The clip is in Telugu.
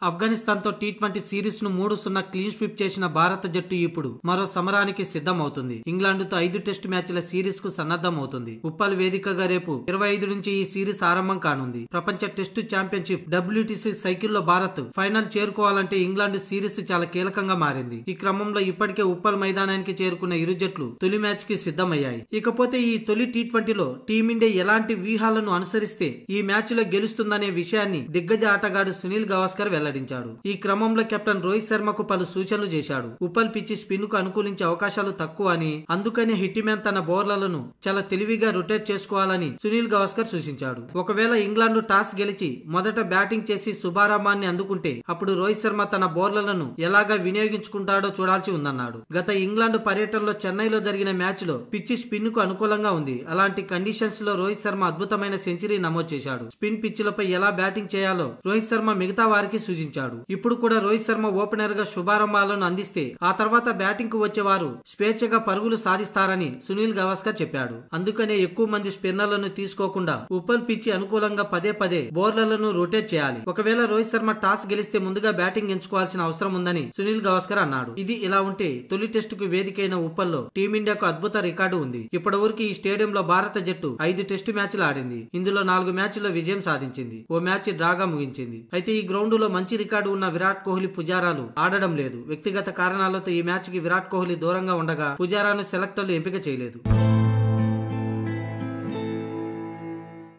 ఆఫ్ఘనిస్తాన్ తో టీ20 సిరీస్ ను 3-0 క్లీన్ స్వీప్ చేసిన భారత జట్టు ఇప్పుడు మరో సమరానికి సిద్ధం అవుతుంది. ఇంగ్లాండ్ తో 5 టెస్ట్ మ్యాచ్ల సిరీస్ కు సన్నద్ధం అవుతుంది. ఉప్పల్ వేదికగా రేపు 25 నుంచి ఈ సిరీస్ ఆరంభం కానుంది. ప్రపంచ టెస్టు ఛాంపియన్షిప్ WTC సైకిల్లో భారత్ ఫైనల్ చేరుకోవాలంటే ఇంగ్లాండ్ సిరీస్ చాలా కీలకంగా మారింది. ఈ క్రమంలో ఇప్పటికే ఉప్పల్ మైదానానికి చేరుకున్న ఇరు జట్లు తొలి మ్యాచ్ కి సిద్ధమయ్యాయి. ఇకపోతే ఈ తొలి టీ20లో టీమిండియా ఎలాంటి వ్యూహాలను అనుసరిస్తే ఈ మ్యాచ్ లో గెలుస్తుందనే విషయాన్ని దిగ్గజ ఆటగాడు సునీల్ గవాస్కర్ వెల్లడించాడు. ఈ క్రమంలో కెప్టెన్ రోహిత్ శర్మకు పలు సూచనలు చేశాడు. ఉప్పల్ పిచ్ స్పిన్ కు అనుకూలించే అవకాశాలు తక్కువ అని, అందుకనే హిట్మ్యాన్ తన బౌలర్లను చాలా తెలివిగా రొటేట్ చేసుకోవాలని సునీల్ గవాస్కర్ సూచించాడు. ఒకవేళ ఇంగ్లాండ్ టాస్ గెలిచి మొదట బ్యాటింగ్ చేసి శుభారంభాన్ని అందుకుంటే అప్పుడు రోహిత్ శర్మ తన బౌలర్లను ఎలాగా వినియోగించుకుంటాడో చూడాల్సి ఉందన్నాడు. గత ఇంగ్లాండ్ పర్యటనలో చెన్నైలో జరిగిన మ్యాచ్ లో పిచ్ స్పిన్ కు అనుకూలంగా ఉంది. అలాంటి కండిషన్స్ లో రోహిత్ శర్మ అద్భుతమైన సెంచరీ నమోదు చేశాడు. స్పిన్ పిచ్లపై ఎలా బ్యాటింగ్ చేయాలో రోహిత్ శర్మ మిగతా వారికి సూచించాడు. ఇప్పుడు కూడా రోహిత్ శర్మ ఓపెనర్ గా శుభారంభాలను అందిస్తే ఆ తర్వాత బ్యాటింగ్ కు వచ్చేవారు స్వేచ్ఛగా పరుగులు సాధిస్తారని సునీల్ గవాస్కర్ చెప్పాడు. అందుకనే ఎక్కువ మంది స్పిన్నర్లను తీసుకోకుండా ఉప్పల్ పిచ్ అనుకూలంగా పదే పదే బౌలర్లను రొటేట్ చేయాలి. ఒకవేళ రోహిత్ శర్మ టాస్ గెలిస్తే ముందుగా బ్యాటింగ్ ఎంచుకోవాల్సిన అవసరం ఉందని సునీల్ గవాస్కర్ అన్నాడు. ఇది ఇలా ఉంటే తొలి టెస్టుకు వేదికైన ఉప్పల్లో టీమిండియాకు అద్భుత రికార్డు ఉంది. ఇప్పటివరకు ఈ స్టేడియంలో భారత జట్టు 5 టెస్టు మ్యాచ్లు ఆడింది. ఇందులో 4 మ్యాచ్ల్లో విజయం సాధించింది. ఓ మ్యాచ్ డ్రాగా ముగించింది. అయితే ఈ గ్రౌండ్ లో మంచి రికార్డు ఉన్న విరాట్ కోహ్లీ, పుజారాలు ఆడడం లేదు. వ్యక్తిగత కారణాలతో ఈ మ్యాచ్ కి విరాట్ కోహ్లీ దూరంగా ఉండగా పుజారాను సెలెక్టర్లు ఎంపిక చేయలేదు.